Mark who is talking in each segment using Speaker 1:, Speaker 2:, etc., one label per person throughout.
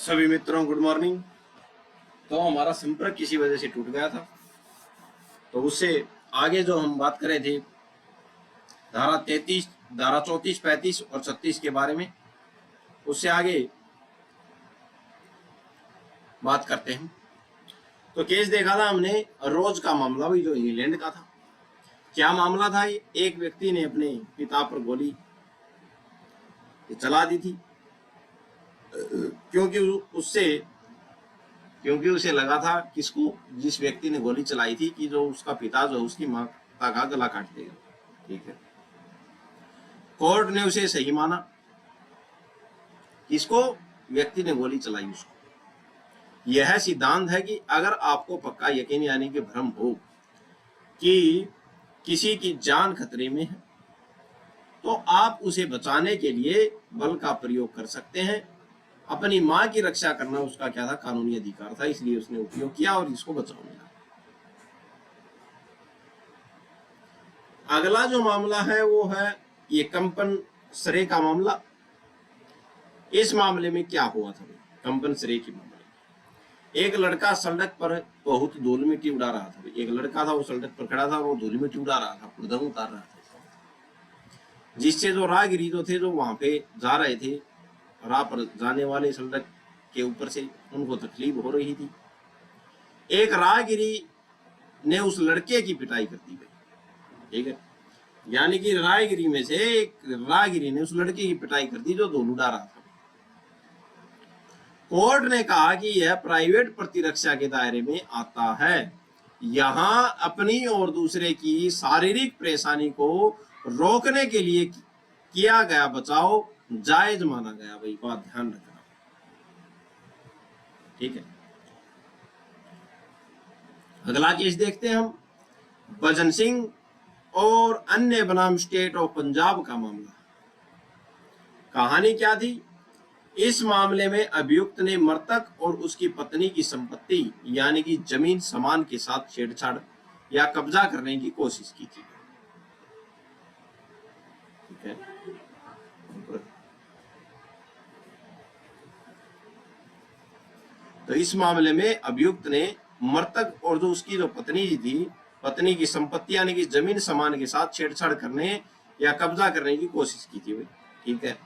Speaker 1: सभी मित्रों good morning. तो हमारा संपर्क किसी वजह से टूट गया था, तो उससे आगे जो हम बात कर रहे थे धारा 33, धारा 34, 35 और 36 के बारे में, उससे आगे बात करते हैं। तो केस देखा था हमने रोज का मामला, भी जो इंग्लैंड का था। क्या मामला था? एक व्यक्ति ने अपने पिता पर गोली चला दी थी, क्योंकि उसे लगा था किसको, जिस व्यक्ति ने गोली चलाई थी, कि जो उसका पिता जो उसकी माता का गला काट देगा। ठीक है, कोर्ट ने उसे सही माना। किसको? व्यक्ति ने गोली चलाई उसको। यह सिद्धांत है कि अगर आपको पक्का यकीन यानी कि भ्रम हो कि किसी की जान खतरे में है, तो आप उसे बचाने के लिए बल का प्रयोग कर सकते हैं। अपनी मां की रक्षा करना उसका क्या था? कानूनी अधिकार था, इसलिए उसने उपयोग किया और इसको बचाव मिला। अगला जो मामला है वो है ये कंपनसरे का मामला। इस मामले में क्या हुआ था? कंपनसरे के मामले में एक लड़का सड़क पर बहुत धूल मिट्टी उड़ा रहा था। एक लड़का था, वो सड़क पर खड़ा था और वो धूल मिट्टी उड़ा रहा था, उड़दंग उतार रहा था, जिससे जो राहगीरी जो थे, जो वहां पे जा रहे थे, राह पर जाने वाले सड़क के ऊपर से, उनको तकलीफ हो रही थी। एक राहगीरी ने उस लड़के की पिटाई कर दी। ठीक है, यानी कि राहगीरी में से एक राहगीरी ने उस लड़के की पिटाई कर दी जो धूल उड़ा रहा था। कोर्ट ने कहा कि यह प्राइवेट प्रतिरक्षा के दायरे में आता है। यहां अपनी और दूसरे की शारीरिक परेशानी को रोकने के लिए किया गया बचाव जायज माना गया। भाई बात ध्यान रखना। ठीक है, अगला केस देखते हैं हम। भजन सिंह और अन्य बनाम स्टेट ऑफ पंजाब का मामला। कहानी क्या थी? इस मामले में अभियुक्त ने मृतक और उसकी पत्नी की संपत्ति यानी कि जमीन सामान के साथ छेड़छाड़ या कब्जा करने की कोशिश की थी। ठीक है, तो इस मामले में अभियुक्त ने मृतक और जो उसकी जो पत्नी थी, पत्नी की संपत्ति यानी कि जमीन सामान के साथ छेड़छाड़ करने या कब्जा करने की कोशिश की थी। भाई ठीक है,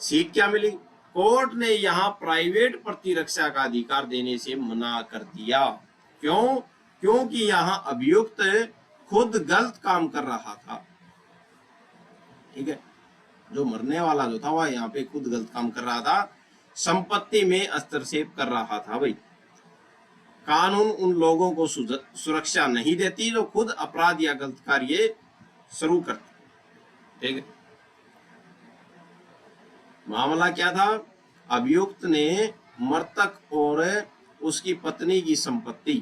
Speaker 1: सीख क्या मिली? कोर्ट ने यहाँ प्राइवेट प्रतिरक्षा का अधिकार देने से मना कर दिया। क्यों? क्योंकि यहाँ अभियुक्त खुद गलत काम कर रहा था। ठीक है, जो मरने वाला जो था वह यहाँ पे खुद गलत काम कर रहा था, संपत्ति में हस्तक्षेप कर रहा था। भाई कानून उन लोगों को सुरक्षा नहीं देती जो खुद अपराध या गलत कार्य शुरू करते। ठीक है, मामला क्या था? अभियुक्त ने मृतक और उसकी पत्नी की संपत्ति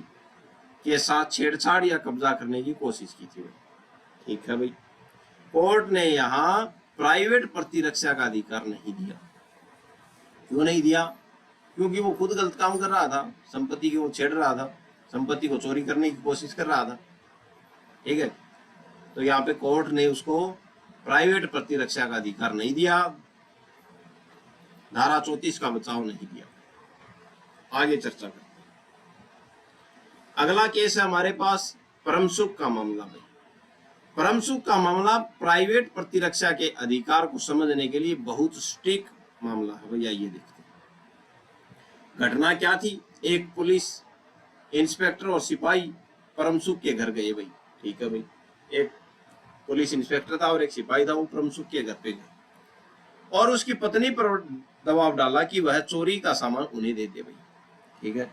Speaker 1: के साथ छेड़छाड़ या कब्जा करने की कोशिश की थी। ठीक है भाई, कोर्ट ने यहाँ प्राइवेट प्रतिरक्षा का अधिकार नहीं दिया। क्यों नहीं दिया? क्योंकि वो खुद गलत काम कर रहा था, संपत्ति को छेड़ रहा था, संपत्ति को चोरी करने की कोशिश कर रहा था। ठीक है, तो यहाँ पे कोर्ट ने उसको प्राइवेट प्रतिरक्षा का अधिकार नहीं दिया, धारा 34 का बचाव नहीं दिया। आगे चर्चा करते हैं। अगला केस है हमारे पास परमसुख का मामला। भाई परमसुख का मामला प्राइवेट प्रतिरक्षा के अधिकार को समझने के लिए बहुत स्ट्रिक्ट मामला है। भैया ये देखते हैं, घटना क्या थी? एक पुलिस इंस्पेक्टर और सिपाही परमसुख के घर गए। भाई ठीक है भाई, एक पुलिस इंस्पेक्टर था और एक सिपाही था, वो परमसुख के घर पे गए और उसकी पत्नी पर दबाव डाला कि वह चोरी का सामान उन्हें दे दे। भाई ठीक है,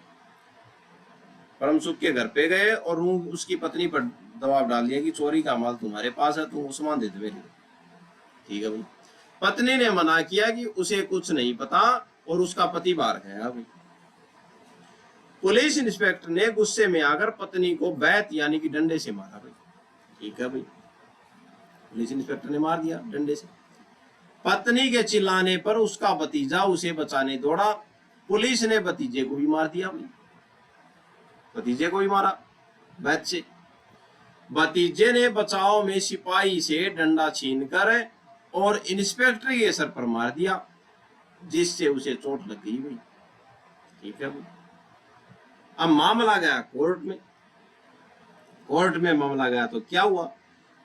Speaker 1: परमसुख के घर पे गए और उसकी पत्नी पर दबाव डाल दिया कि चोरी का माल तुम्हारे पास है, तुम सामान दे दे मेरे। ठीक है भाई, पत्नी ने मना किया कि उसे कुछ नहीं पता और उसका पति बाहर गया। भाई पुलिस इंस्पेक्टर ने गुस्से में आकर पत्नी को बैत यानी कि डंडे से मारा। भाई ठीक है भाई, पुलिस इंस्पेक्टर ने मार दिया डंडे से। पत्नी के चिल्लाने पर उसका भतीजा उसे बचाने दौड़ा। पुलिस ने भतीजे को भी मार दिया। भाई भतीजे को भी मारा बैत से। भतीजे ने बचाव में सिपाही से डंडा छीनकर और इंस्पेक्टर के सर पर मार दिया, जिससे उसे चोट लग गई। भाई ठीक है। अब मामला गया कोर्ट में, कोर्ट में मामला गया तो क्या हुआ,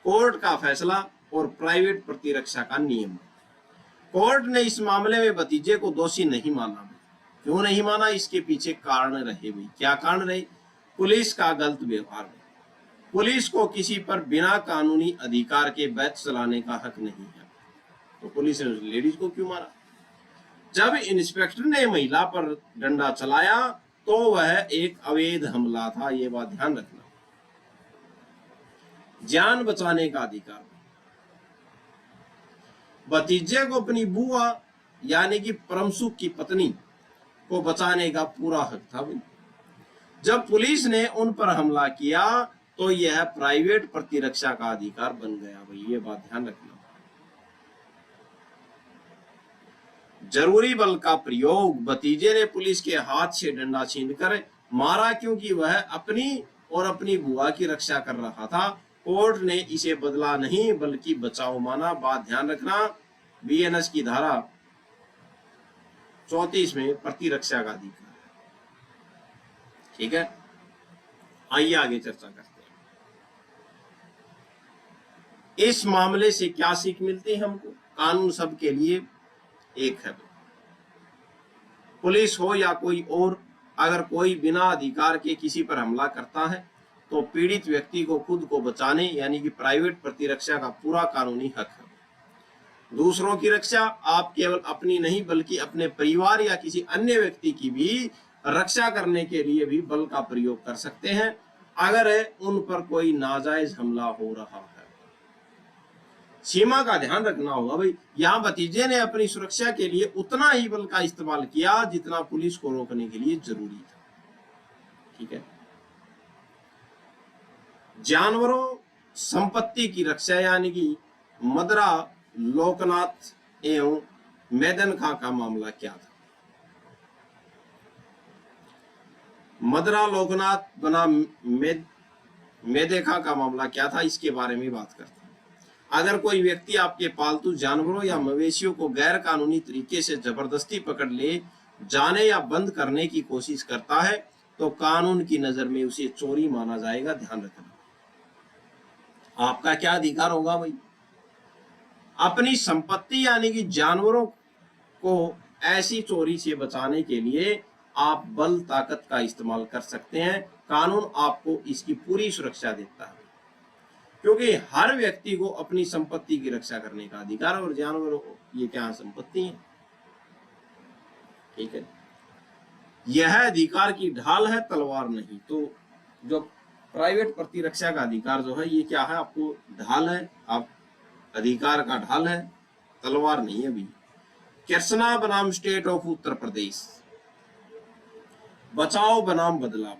Speaker 1: कोर्ट का फैसला और प्राइवेट प्रतिरक्षा का नियम। कोर्ट ने इस मामले में भतीजे को दोषी नहीं माना। क्यों नहीं माना, इसके पीछे कारण रहे भाई। क्या कारण रहे, पुलिस का गलत व्यवहार। पुलिस को किसी पर बिना कानूनी अधिकार के बैच चलाने का हक नहीं है, तो पुलिस ने लेडीज को क्यों मारा। जब इंस्पेक्टर ने महिला पर डंडा चलाया तो वह एक अवैध हमला था, ये बात ध्यान रखना। जान बचाने का अधिकार, भतीजे को अपनी बुआ यानी कि परमसुख की पत्नी को बचाने का पूरा हक था भाई। जब पुलिस ने उन पर हमला किया तो यह प्राइवेट प्रतिरक्षा का अधिकार बन गया भाई, ये बात ध्यान रखना। जरूरी बल का प्रयोग, भतीजे ने पुलिस के हाथ से डंडा छीनकर मारा क्योंकि वह अपनी और अपनी बुआ की रक्षा कर रहा था। कोर्ट ने इसे बदला नहीं बल्कि बचाव माना। बात ध्यान रखना, बीएनएस की धारा 34 में प्रतिरक्षा का अधिकार है। ठीक है, आइए आगे चर्चा करते हैं। इस मामले से क्या सीख मिलती है हमको, कानून सबके लिए एक है। पुलिस हो या कोई और, अगर कोई बिना अधिकार के किसी पर हमला करता है तो पीड़ित व्यक्ति को खुद को बचाने यानी कि प्राइवेट प्रतिरक्षा का पूरा कानूनी हक है। दूसरों की रक्षा आप केवल अपनी नहीं बल्कि अपने परिवार या किसी अन्य व्यक्ति की भी रक्षा करने के लिए भी बल का प्रयोग कर सकते हैं अगर उन पर कोई नाजायज हमला हो रहा है। सीमा का ध्यान रखना होगा भाई। यहाँ भतीजे ने अपनी सुरक्षा के लिए उतना ही बल का इस्तेमाल किया जितना पुलिस को रोकने के लिए जरूरी था। ठीक है, जानवरों संपत्ति की रक्षा यानी कि मदरा लोकनाथ एवं मैदन खां का मामला क्या था। मदरा लोकनाथ बना मैदे खां का मामला क्या था, इसके बारे में बात करते हैं। अगर कोई व्यक्ति आपके पालतू जानवरों या मवेशियों को गैर कानूनी तरीके से जबरदस्ती पकड़ ले जाने या बंद करने की कोशिश करता है तो कानून की नजर में उसे चोरी माना जाएगा। ध्यान रखना, आपका क्या अधिकार होगा भाई, अपनी संपत्ति यानी कि जानवरों को ऐसी चोरी से बचाने के लिए आप बल ताकत का इस्तेमाल कर सकते हैं। कानून आपको इसकी पूरी सुरक्षा देता है क्योंकि हर व्यक्ति को अपनी संपत्ति की रक्षा करने का अधिकार है और जानवरों को ये क्या संपत्ति है। ठीक है, यह अधिकार की ढाल है, तलवार नहीं। तो जो प्राइवेट प्रतिरक्षा का अधिकार जो है ये क्या है, आपको ढाल है, आप अधिकार का ढाल है, तलवार नहीं है भी। कृष्णा बनाम स्टेट ऑफ उत्तर प्रदेश, बचाओ बनाम बदलाव।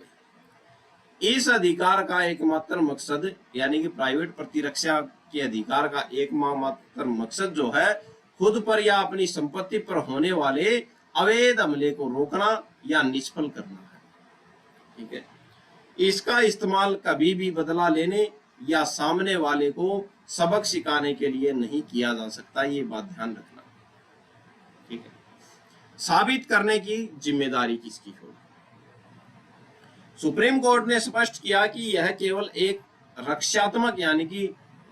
Speaker 1: इस अधिकार का एकमात्र मकसद यानी कि प्राइवेट प्रतिरक्षा के अधिकार का एकमात्र मकसद जो है खुद पर या अपनी संपत्ति पर होने वाले अवैध हमले को रोकना या निष्फल करना है। ठीक है, इसका इस्तेमाल कभी भी बदला लेने या सामने वाले को सबक सिखाने के लिए नहीं किया जा सकता, ये बात ध्यान रखना। ठीक है, साबित करने की जिम्मेदारी किसकी होगी। सुप्रीम कोर्ट ने स्पष्ट किया कि यह केवल एक रक्षात्मक यानी कि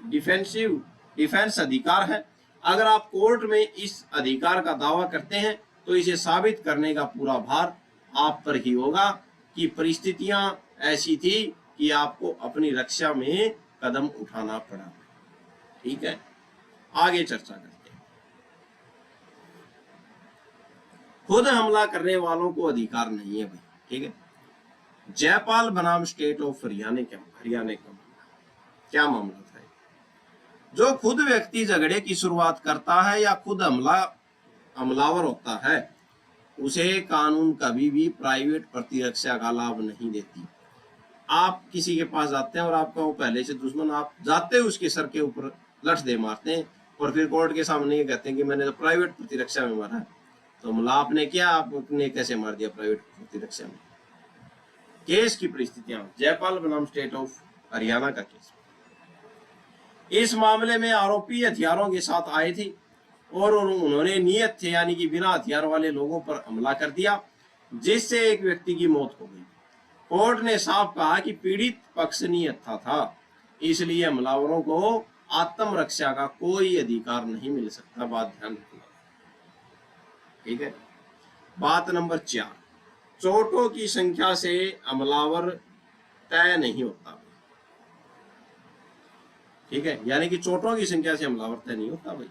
Speaker 1: डिफेंस अधिकार है। अगर आप कोर्ट में इस अधिकार का दावा करते हैं तो इसे साबित करने का पूरा भार आप पर ही होगा कि परिस्थितियां ऐसी थी कि आपको अपनी रक्षा में कदम उठाना पड़ा। ठीक है, आगे चर्चा करते हैं। खुद हमला करने वालों को अधिकार नहीं है भाई। ठीक है, जयपाल बनाम स्टेट ऑफ हरियाणा का क्या मामला था। जो खुद व्यक्ति झगड़े की शुरुआत करता है या खुद हमलावर होता है उसे कानून कभी भी प्राइवेट प्रतिरक्षा का लाभ नहीं देती। आप किसी के पास जाते हैं और आपका वो पहले से दुश्मन, आप जाते हैं उसके सर के ऊपर लठ दे मारते हैं और फिर कोर्ट के सामने ये कहते हैं कि मैंने तो प्राइवेट प्रतिरक्षा में मारा है। तो हमला आपने किया, आपने कैसे मार दिया प्राइवेट प्रतिरक्षा में। केस की परिस्थितियां, जयपाल बनाम स्टेट ऑफ हरियाणा का केस। इस मामले में आरोपी हथियारों के साथ आए थे और उन्होंने नियत थे यानी कि बिना हथियार वाले लोगों पर हमला कर दिया। जिससे एक व्यक्ति की मौत हो गई। कोर्ट ने साफ कहा कि पीड़ित पक्ष निहत्था था, इसलिए हमलावरों को आत्मरक्षा का कोई अधिकार नहीं मिल सकता। बात ध्यान रखना, ठीक है। बात नंबर 4, चोटों की संख्या से हमलावर तय नहीं होता, ठीक है। यानी कि चोटों की संख्या से हमलावर तय नहीं होता भाई।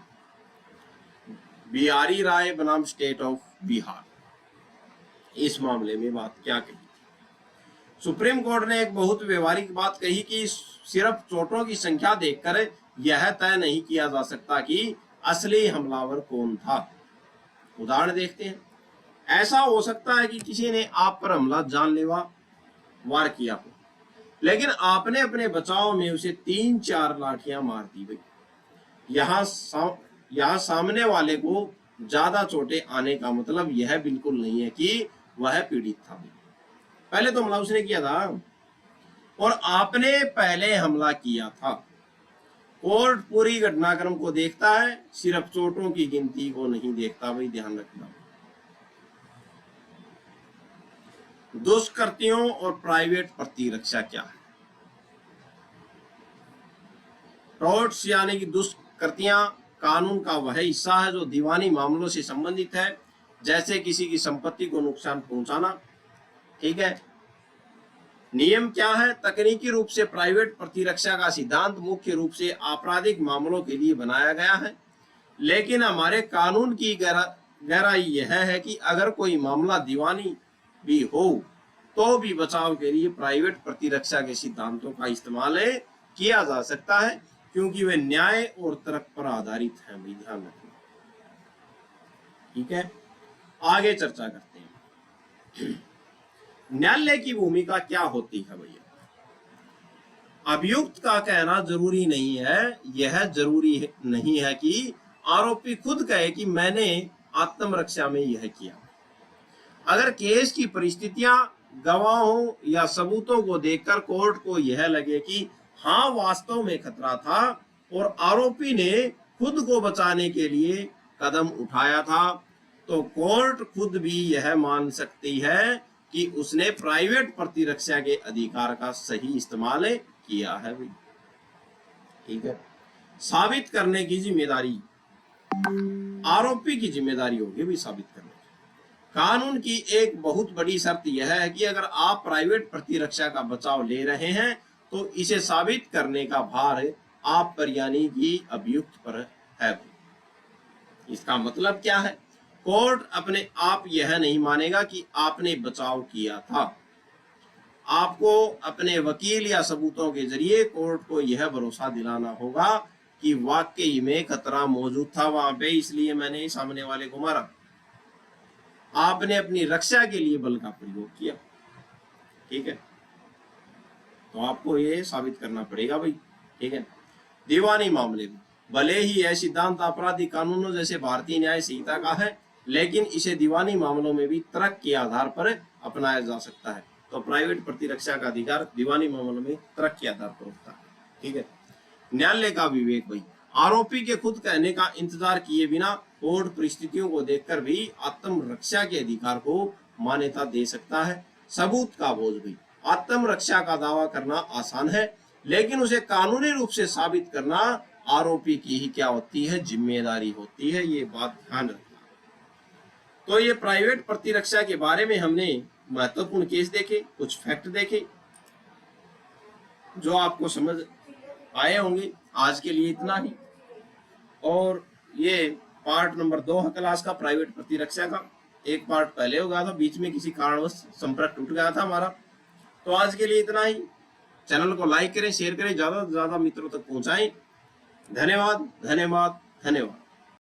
Speaker 1: बिहारी राय बनाम स्टेट ऑफ बिहार, इस मामले में बात क्या कही? सुप्रीम कोर्ट ने एक बहुत व्यवहारिक बात कही कि सिर्फ चोटों की संख्या देखकर यह तय नहीं किया जा सकता कि असली हमलावर कौन था। उदाहरण देखते हैं। ऐसा हो सकता है कि किसी ने आप पर हमला जानलेवा वार किया हो, लेकिन आपने अपने बचाव में उसे 3-4 लाठियां मार दी भाई। यहाँ सामने वाले को ज्यादा चोटें आने का मतलब यह बिल्कुल नहीं है कि वह पीड़ित था भाई। पहले तो हमला उसने किया था और आपने पहले हमला किया था। कोर्ट पूरी घटनाक्रम को देखता है, सिर्फ चोटों की गिनती को नहीं देखता भाई, ध्यान रखना। दुष्कृतियों और प्राइवेट प्रतिरक्षा क्या है? टॉर्ट्स यानी कि दुष्कृतियां कानून का वह हिस्सा है जो दीवानी मामलों से संबंधित है, जैसे किसी की संपत्ति को नुकसान पहुंचाना, ठीक है। नियम क्या है? तकनीकी रूप से प्राइवेट प्रतिरक्षा का सिद्धांत मुख्य रूप से आपराधिक मामलों के लिए बनाया गया है, लेकिन हमारे कानून की गहराई यह है कि अगर कोई मामला दीवानी भी हो तो भी बचाव के लिए प्राइवेट प्रतिरक्षा के सिद्धांतों का इस्तेमाल किया जा सकता है, क्योंकि वे न्याय और तर्क पर आधारित हैं भी, ध्यान रखना, ठीक है। आगे चर्चा करते हैं। न्यायालय की भूमिका क्या होती है भैया? अभियुक्त का कहना जरूरी नहीं है, यह जरूरी नहीं है कि आरोपी खुद कहे कि मैंने आत्मरक्षा में यह किया। अगर केस की परिस्थितियां, गवाहों या सबूतों को देखकर कोर्ट को यह लगे कि हाँ वास्तव में खतरा था और आरोपी ने खुद को बचाने के लिए कदम उठाया था, तो कोर्ट खुद भी यह मान सकती है कि उसने प्राइवेट प्रतिरक्षा के अधिकार का सही इस्तेमाल किया है भाई, ठीक है। साबित करने की जिम्मेदारी आरोपी की जिम्मेदारी होगी भी साबित करने। कानून की एक बहुत बड़ी शर्त यह है कि अगर आप प्राइवेट प्रतिरक्षा का बचाव ले रहे हैं तो इसे साबित करने का भार आप पर यानी कि अभियुक्त पर है। इसका मतलब क्या है? कोर्ट अपने आप यह नहीं मानेगा कि आपने बचाव किया था। आपको अपने वकील या सबूतों के जरिए कोर्ट को यह भरोसा दिलाना होगा कि वाकई में खतरा मौजूद था वहां पे, इसलिए मैंने सामने वाले को मारा। आपने अपनी रक्षा के लिए बल का प्रयोग किया, ठीक है। तो आपको ये साबित करना पड़ेगा भाई, ठीक है। दीवानी मामले में भले ही यह सिद्धांत आपराधिक कानूनों जैसे भारतीय न्याय संहिता का है, लेकिन इसे दीवानी मामलों में भी तर्क के आधार पर अपनाया जा सकता है। तो प्राइवेट प्रतिरक्षा का अधिकार दीवानी मामलों में तर्क के आधार पर होता है, ठीक है। न्यायालय का विवेक भाई, आरोपी के खुद कहने का इंतजार किए बिना कोर्ट परिस्थितियों को देखकर भी आत्मरक्षा के अधिकार को मान्यता दे सकता है। सबूत का बोझ भाई, आत्मरक्षा का दावा करना आसान है, लेकिन उसे कानूनी रूप से साबित करना आरोपी की ही क्या होती है? जिम्मेदारी होती है। ये बात ध्यान रखना। तो ये प्राइवेट प्रतिरक्षा के बारे में हमने महत्वपूर्ण केस देखे, कुछ फैक्ट देखे जो आपको समझ आए होंगे। आज के लिए इतना ही। और ये पार्ट नंबर 2 है क्लास का, प्राइवेट प्रतिरक्षा का। एक पार्ट पहले हो गया था, बीच में किसी कारणवश संपर्क टूट गया था हमारा। तो आज के लिए इतना ही। चैनल को लाइक करें, शेयर करें, ज्यादा से ज्यादा मित्रों तक पहुंचाएं। धन्यवाद, धन्यवाद, धन्यवाद।